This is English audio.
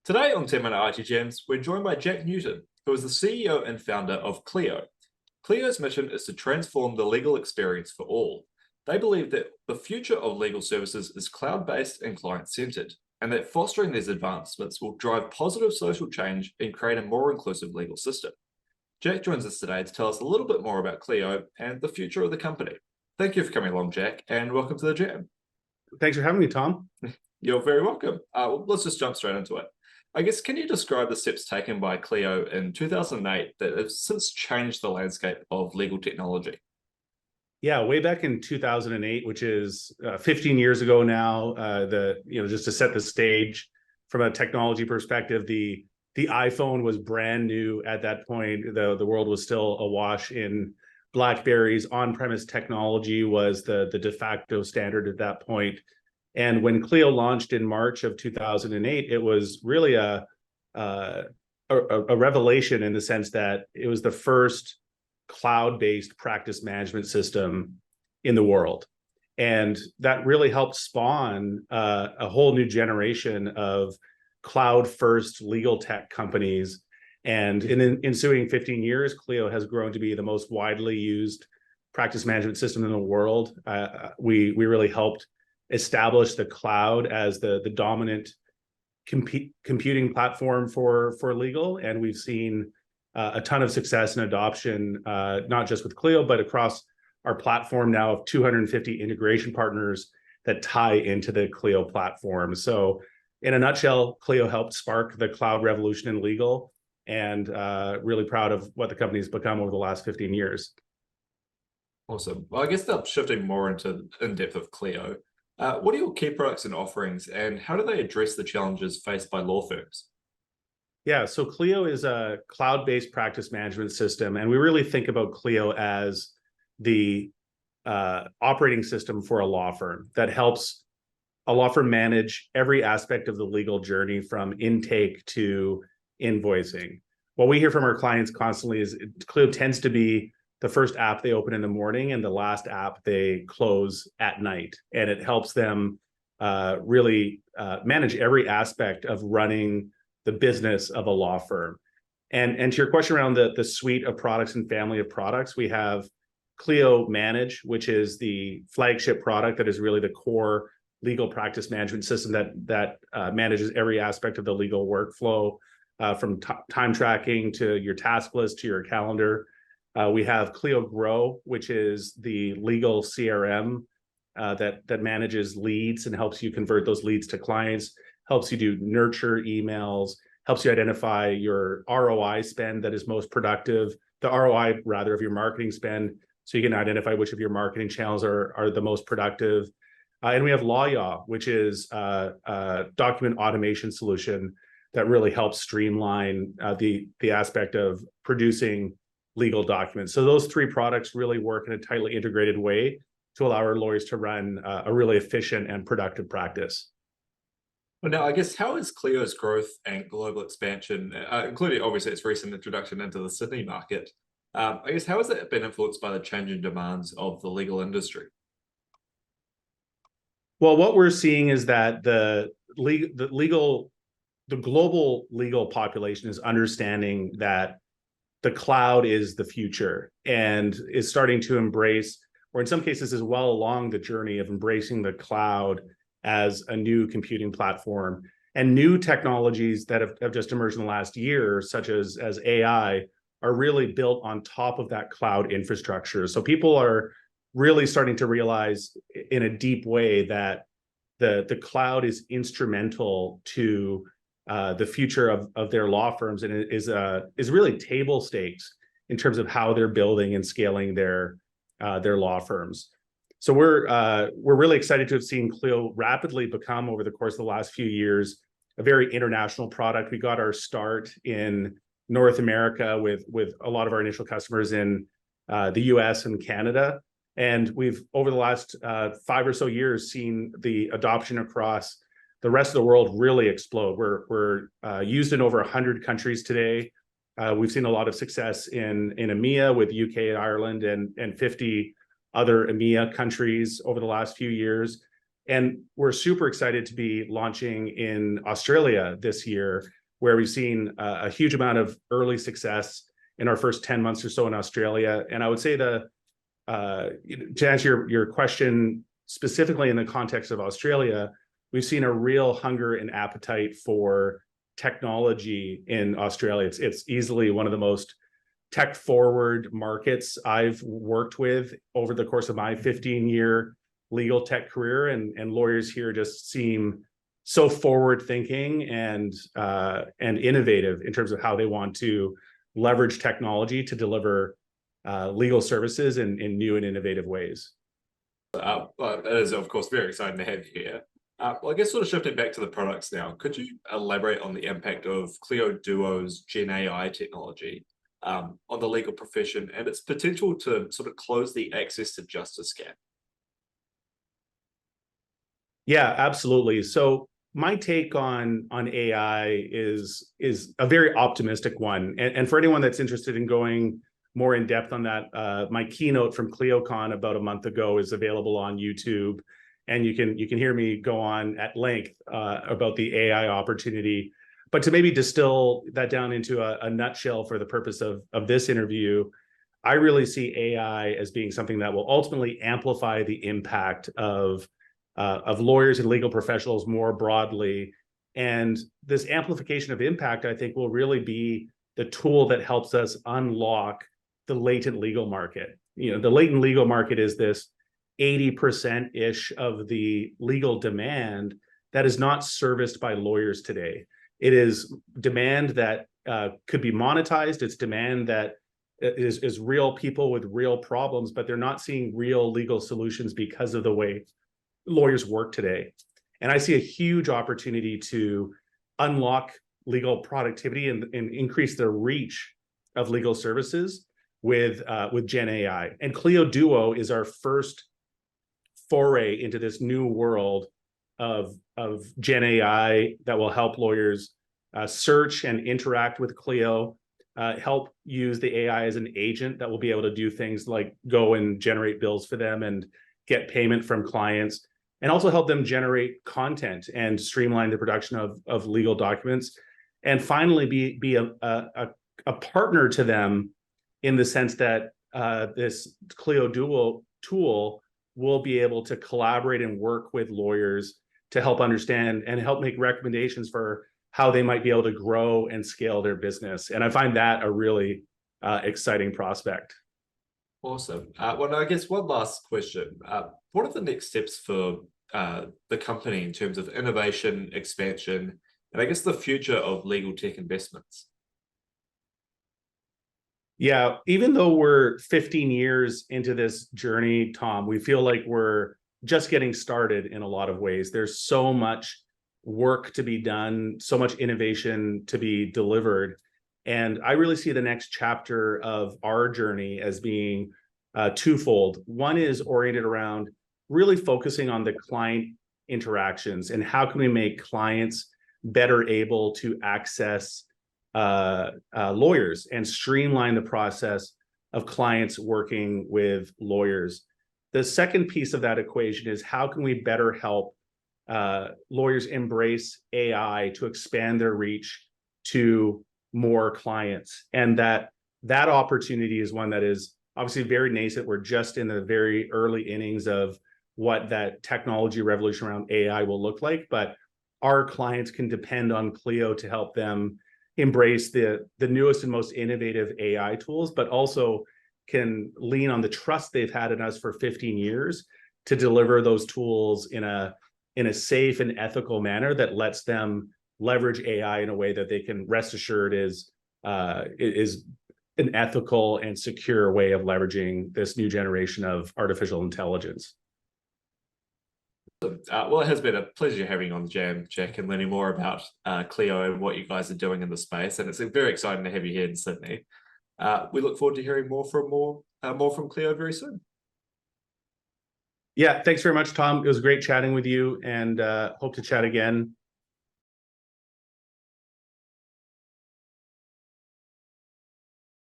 Today on 10-Minute IT Gems, we're joined by Jack Newton, who is the CEO and founder of Clio. Clio's mission is to transform the legal experience for all. They believe that the future of legal services is cloud-based and client-centered, and that fostering these advancements will drive positive social change and create a more inclusive legal system. Jack joins us today to tell us a little bit more about Clio and the future of the company. Thank you for coming along, Jack, and welcome to the Jam. Thanks for having me, Tom. You're very welcome. Let's just jump straight into it. I guess, can you describe the steps taken by Clio in 2008 that have since changed the landscape of legal technology? Yeah, way back in 2008, which is 15 years ago now, just to set the stage from a technology perspective, the iPhone was brand new at that point. The world was still awash in BlackBerries. On-premise technology was the de facto standard at that point. And when Clio launched in March of 2008, it was really a revelation in the sense that it was the first cloud-based practice management system in the world. And that really helped spawn a whole new generation of cloud-first legal tech companies. And in the ensuing 15 years, Clio has grown to be the most widely used practice management system in the world. We really helped establish the cloud as the dominant computing platform for legal. And we've seen a ton of success and adoption, not just with Clio, but across our platform now of 250 integration partners that tie into the Clio platform. So in a nutshell, Clio helped spark the cloud revolution in legal, and really proud of what the company's become over the last 15 years. Awesome. Well, I guess that's shifting more into in-depth of Clio. What are your key products and offerings, and how do they address the challenges faced by law firms? Yeah, so Clio is a cloud-based practice management system, and we really think about Clio as the operating system for a law firm that helps a law firm manage every aspect of the legal journey from intake to invoicing. What we hear from our clients constantly is Clio tends to be the first app they open in the morning and the last app they close at night. And it helps them really manage every aspect of running the business of a law firm. And to your question around the suite of products and family of products, we have Clio Manage, which is the flagship product that is really the core legal practice management system that manages every aspect of the legal workflow, from time tracking to your task list to your calendar. We have Clio Grow, which is the legal CRM that manages leads and helps you convert those leads to clients, helps you do nurture emails, helps you identify your ROI spend that is most productive, the ROI rather of your marketing spend, so you can identify which of your marketing channels are the most productive. And we have LawYaw, which is a document automation solution that really helps streamline the aspect of producing legal documents. So those three products really work in a tightly integrated way to allow our lawyers to run a really efficient and productive practice. Well, now, I guess, how is Clio's growth and global expansion, including obviously its recent introduction into the Sydney market, I guess, how has that been influenced by the changing demands of the legal industry? Well, what we're seeing is that the global legal population is understanding that the cloud is the future and is starting to embrace, or in some cases is well along the journey of embracing the cloud as a new computing platform. And new technologies that have just emerged in the last year, such as AI, are really built on top of that cloud infrastructure. So people are really starting to realize in a deep way that the cloud is instrumental to the future of their law firms, and it is really table stakes in terms of how they're building and scaling their law firms. So we're really excited to have seen Clio rapidly become, over the course of the last few years, a very international product. We got our start in North America with a lot of our initial customers in the US and Canada. And we've, over the last 5 or so years, seen the adoption across the rest of the world really explode. We're used in over 100 countries today. We've seen a lot of success in EMEA with UK and Ireland and 50 other EMEA countries over the last few years. And we're super excited to be launching in Australia this year, where we've seen a huge amount of early success in our first 10 months or so in Australia. And I would say to answer your question specifically in the context of Australia, we've seen a real hunger and appetite for technology in Australia. It's easily one of the most tech forward markets I've worked with over the course of my 15-year legal tech career, and lawyers here just seem so forward thinking and innovative in terms of how they want to leverage technology to deliver legal services in new and innovative ways. It is, of course, very exciting to have you here. Well, I guess sort of shifting back to the products now, could you elaborate on the impact of Clio Duo's Gen AI technology on the legal profession and its potential to sort of close the access to justice gap? Yeah, absolutely. So my take on AI is a very optimistic one. And for anyone that's interested in going more in depth on that, my keynote from ClioCon about a month ago is available on YouTube, and you can hear me go on at length about the AI opportunity. But to maybe distill that down into a nutshell for the purpose of this interview, I really see AI as being something that will ultimately amplify the impact of lawyers and legal professionals more broadly. And this amplification of impact, I think, will really be the tool that helps us unlock the latent legal market. The latent legal market is this 80%-ish of the legal demand that is not serviced by lawyers today. It is demand that could be monetized. It's demand that is real people with real problems, but they're not seeing real legal solutions because of the way lawyers work today. And I see a huge opportunity to unlock legal productivity and increase the reach of legal services with Gen AI. And Clio Duo is our first foray into this new world of Gen AI that will help lawyers search and interact with Clio, help use the AI as an agent that will be able to do things like go and generate bills for them and get payment from clients, and also help them generate content and streamline the production of legal documents. And finally, be a partner to them in the sense that this Clio Duo tool will be able to collaborate and work with lawyers to help understand and help make recommendations for how they might be able to grow and scale their business. And I find that a really exciting prospect. Awesome. Well, I guess one last question. What are the next steps for the company in terms of innovation, expansion, and I guess the future of legal tech investments? Yeah, even though we're 15 years into this journey, Tom, we feel like we're just getting started in a lot of ways. There's so much work to be done, so much innovation to be delivered. And I really see the next chapter of our journey as being twofold. One is oriented around really focusing on the client interactions and how can we make clients better able to access lawyers and streamline the process of clients working with lawyers. The second piece of that equation is how can we better help lawyers embrace AI to expand their reach to more clients. And that opportunity is one that is obviously very nascent. We're just in the very early innings of what that technology revolution around AI will look like, but our clients can depend on Clio to help them embrace the newest and most innovative AI tools, but also can lean on the trust they've had in us for 15 years to deliver those tools in a safe and ethical manner that lets them leverage AI in a way that they can rest assured is an ethical and secure way of leveraging this new generation of artificial intelligence. Well, it has been a pleasure having you on the Jam, Jack, and learning more about Clio and what you guys are doing in the space. And it's very exciting to have you here in Sydney. We look forward to hearing more from Clio very soon. Yeah, thanks very much, Tom. It was great chatting with you, and hope to chat again